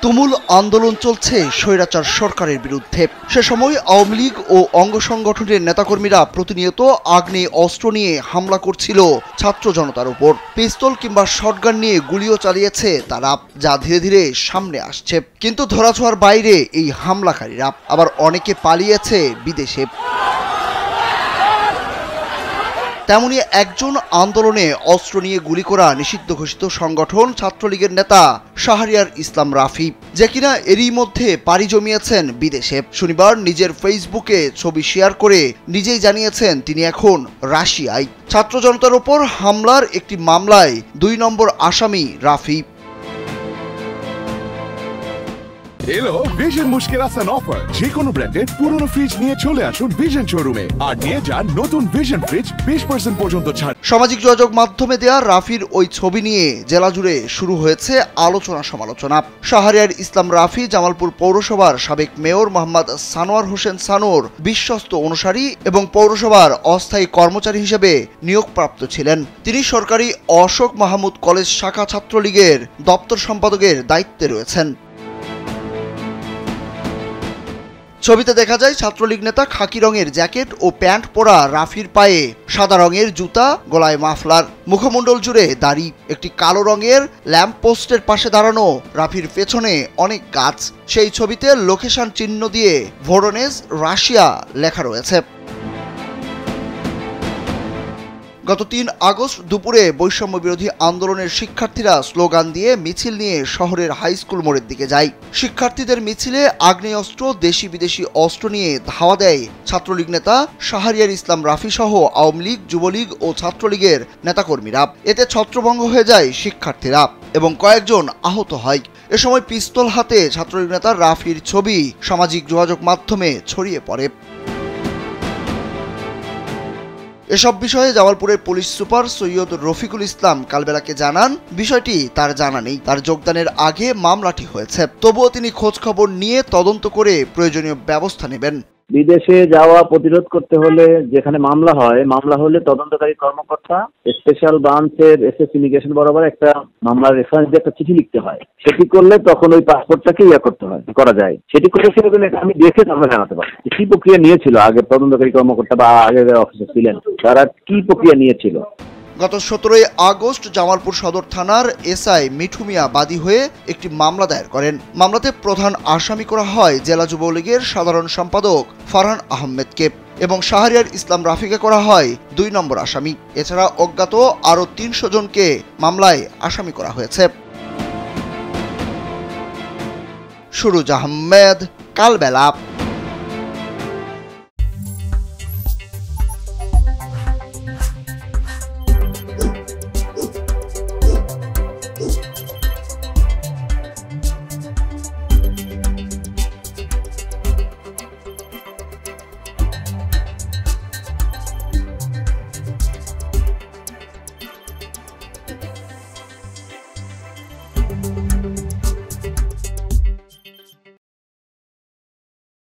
তুমুল আন্দোলন চলছে স্বৈরাচার সরকারের বিরুদ্ধে। সে সময় আওয়ামী লীগ ও অঙ্গ সংগঠনের নেতাকর্মীরা প্রতিনিয়ত আগ্নেয় অস্ত্র নিয়ে হামলা করছিল ছাত্র জনতার উপর। পিস্তল কিংবা শটগান নিয়ে গুলিও চালিয়েছে তারা, যা ধীরে ধীরে সামনে আসছে। কিন্তু ধরাছোঁয়ার বাইরে এই হামলাকারীরা, আবার অনেকে পালিয়েছে বিদেশে। তেমনি একজন আন্দোলনে অস্ত্র নিয়ে গুলি করা নিষিদ্ধ ঘোষিত সংগঠন ছাত্রলীগের নেতা শাহরিয়ার ইসলাম রাফি, যে কিনা এরই মধ্যে পাড়ি জমিয়েছেন বিদেশে। শনিবার নিজের ফেসবুকে ছবি শেয়ার করে নিজেই জানিয়েছেন তিনি এখন রাশিয়ায়। ছাত্র জনতার ওপর হামলার একটি মামলায় ২ নম্বর আসামি রাফি। এলো ভিশন মুশকিল আসান অফার। যে কোনো ব্র্যান্ডের পুরনো ফ্রিজ নিয়ে চলে আসুন ভিশন শোরুমে আর নিয়ে যান নতুন ভিশন ফ্রিজ 20% পর্যন্ত ছাড়। সামাজিক যোগাযোগ মাধ্যমে দেয়া রাফির ওই ছবি নিয়ে জেলা জুড়ে শুরু হয়েছে আলোচনা সমালোচনা। শাহরিয়ার ইসলাম রাফি জামালপুর পৌরসভার সাবেক মেয়র মোহাম্মদ সানোয়ার হোসেন সানোর বিশ্বস্ত অনুসারী এবং পৌরসভার অস্থায়ী কর্মচারী হিসেবে নিয়োগপ্রাপ্ত ছিলেন। তিনি সরকারি অশোক মাহমুদ কলেজ শাখা ছাত্রলীগের দপ্তর সম্পাদকের দায়িত্বে রয়েছেন। ছবিতে দেখা যায় ছাত্রলীগ নেতা খাকি রঙের জ্যাকেট ও প্যান্ট পরা রাফির পায়ে সাদা রঙের জুতা, গলায় মাফলার, মুখমণ্ডল জুড়ে দাড়ি। একটি কালো রঙের ল্যাম্প পোস্টের পাশে দাঁড়ানো রাফির পেছনে অনেক গাছ। সেই ছবিতে লোকেশন চিহ্ন দিয়ে ভোরনেজ রাশিয়া লেখা রয়েছে। গত ৩ আগস্ট দুপুরে বৈষম্য বিরোধী আন্দোলনের শিক্ষার্থীরা স্লোগান দিয়ে মিছিল নিয়ে শহরের হাই স্কুল মোড়ের দিকে যায়। শিক্ষার্থীদের মিছিলে আগ্নেয়াস্ত্র, দেশি বিদেশি অস্ত্র নিয়ে ধাওয়া দেয় ছাত্রলীগ নেতা শাহরিয়ার ইসলাম রাফি সহ আওয়ামী লীগ, যুবলীগ ও ছাত্রলীগের নেতাকর্মীরা। এতে ছত্রভঙ্গ হয়ে যায় শিক্ষার্থীরা এবং কয়েকজন আহত হয়। এ সময় পিস্তল হাতে ছাত্রলীগ নেতা রাফির ছবি সামাজিক যোগাযোগ মাধ্যমে ছড়িয়ে পড়ে। এসব বিষয়ে জামালপুরের পুলিশ সুপার সৈয়দ রফিকুল ইসলাম কালবেলাকে জানান, বিষয়টি তার জানা নেই। তার যোগদানের আগে মামলাটি হয়েছে, তবুও তিনি খোঁজ খবর নিয়ে তদন্ত করে প্রয়োজনীয় ব্যবস্থা নেবেন। বিদেশে যাওয়া প্রতিরোধ করতে হলে যেখানে মামলা হয়, মামলা হলে তদন্তকারী কর্মকর্তা স্পেশাল ব্রাঞ্চের এসএস ইমিগ্রেশন বরাবর একটা মামলার রেফারেন্স দিয়ে একটা চিঠি লিখতে হয়। সেটি করলে তখন ওই পাসপোর্টটাকে করা যায়। সেটি করেছিল আমি দেখে আমরা জানাতে পারি কি প্রক্রিয়া নিয়েছিল আগে তদন্তকারী কর্মকর্তা বা আগের অফিসার ছিলেন, তারা কি প্রক্রিয়া নিয়েছিল। গত ১৭ আগস্ট জামালপুর সদর থানার এসআই মিঠু মিয়া বাদী হয়ে একটি মামলা দায়ের করেন। মামলাতে প্রধান আসামি করা হয় জেলা যুবলীগের সাধারণ সম্পাদক ফারহান আহমেদকে এবং শাহরিয়ার ইসলাম রাফিকে করা হয় ২ নম্বর আসামি। এছাড়া অজ্ঞাত আরও ৩০০ জনকে মামলায় আসামি করা হয়েছে। সুরুজ আহমেদ, কালবেলা।